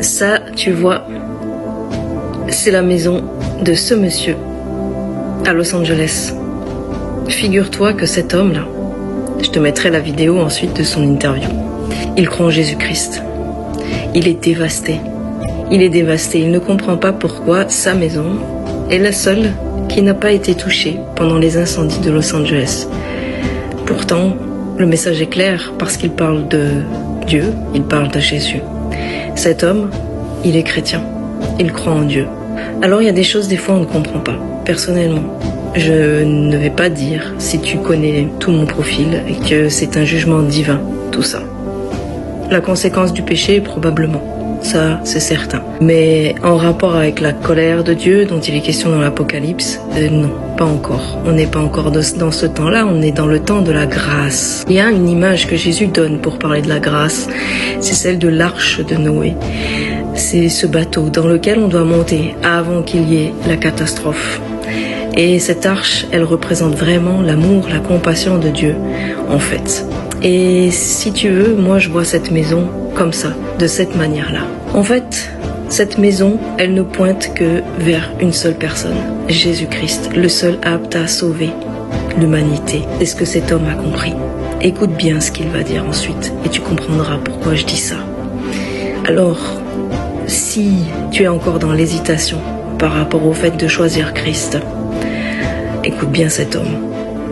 Ça, tu vois, c'est la maison de ce monsieur à Los Angeles. Figure-toi que cet homme-là, je te mettrai la vidéo ensuite de son interview, il croit en Jésus-Christ. Il est dévasté. Il est dévasté. Il ne comprend pas pourquoi sa maison est la seule qui n'a pas été touchée pendant les incendies de Los Angeles. Pourtant, le message est clair parce qu'il parle de Dieu, il parle de Jésus. Cet homme, il est chrétien. Il croit en Dieu. Alors il y a des choses des fois on ne comprend pas. Personnellement, je ne vais pas dire si tu connais tout mon profil et que c'est un jugement divin, tout ça. La conséquence du péché, probablement. Ça, c'est certain. Mais en rapport avec la colère de Dieu dont il est question dans l'Apocalypse, non, pas encore. On n'est pas encore dans ce temps-là, on est dans le temps de la grâce. Il y a une image que Jésus donne pour parler de la grâce, c'est celle de l'arche de Noé. C'est ce bateau dans lequel on doit monter avant qu'il y ait la catastrophe. Et cette arche, elle représente vraiment l'amour, la compassion de Dieu, en fait. Et si tu veux, moi je vois cette maison comme ça, de cette manière-là. En fait, cette maison, elle ne pointe que vers une seule personne, Jésus-Christ, le seul apte à sauver l'humanité. C'est ce que cet homme a compris. Écoute bien ce qu'il va dire ensuite, et tu comprendras pourquoi je dis ça. Alors, si tu es encore dans l'hésitation par rapport au fait de choisir Christ, écoute bien cet homme.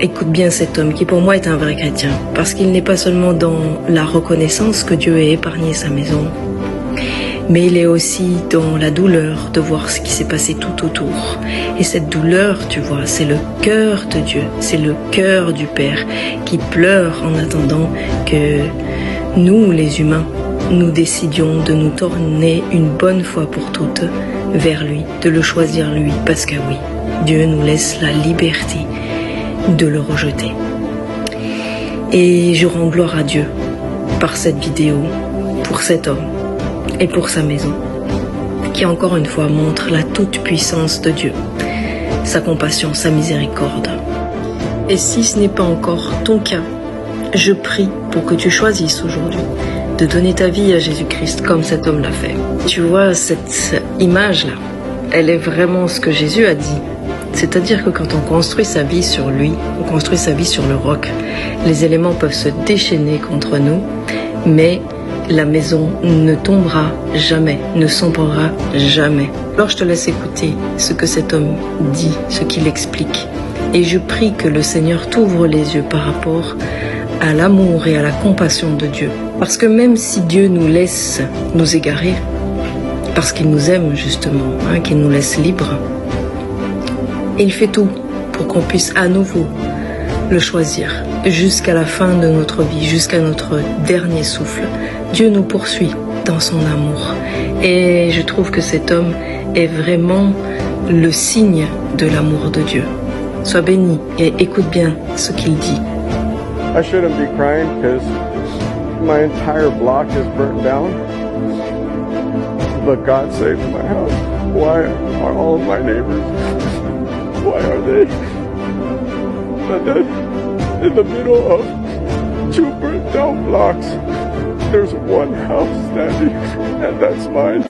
Écoute bien cet homme qui pour moi est un vrai chrétien, parce qu'il n'est pas seulement dans la reconnaissance que Dieu ait épargné sa maison, mais il est aussi dans la douleur de voir ce qui s'est passé tout autour. Et cette douleur, tu vois, c'est le cœur de Dieu, c'est le cœur du Père qui pleure en attendant que nous, les humains, nous décidions de nous tourner une bonne fois pour toutes vers lui, de le choisir lui, parce que oui, Dieu nous laisse la liberté de le rejeter. Et je rends gloire à Dieu par cette vidéo, pour cet homme et pour sa maison, qui encore une fois montre la toute-puissance de Dieu, sa compassion, sa miséricorde. Et si ce n'est pas encore ton cas, je prie pour que tu choisisses aujourd'hui de donner ta vie à Jésus-Christ comme cet homme l'a fait. Tu vois, cette image-là, elle est vraiment ce que Jésus a dit. C'est-à-dire que quand on construit sa vie sur lui, on construit sa vie sur le roc. Les éléments peuvent se déchaîner contre nous, mais la maison ne tombera jamais, ne sombrera jamais. Alors je te laisse écouter ce que cet homme dit, ce qu'il explique. Et je prie que le Seigneur t'ouvre les yeux par rapport à l'amour et à la compassion de Dieu. Parce que même si Dieu nous laisse nous égarer, parce qu'il nous aime justement, qu'il nous laisse libres, il fait tout pour qu'on puisse à nouveau le choisir jusqu'à la fin de notre vie, jusqu'à notre dernier souffle. Dieu nous poursuit dans son amour. Et je trouve que cet homme est vraiment le signe de l'amour de Dieu. Sois béni et écoute bien ce qu'il dit. I shouldn't be crying because my entire block is burnt down. But God saved my house. Why are all of my neighbors? Why are they? And then in the middle of two burnt down blocks, there's one house standing, and that's mine.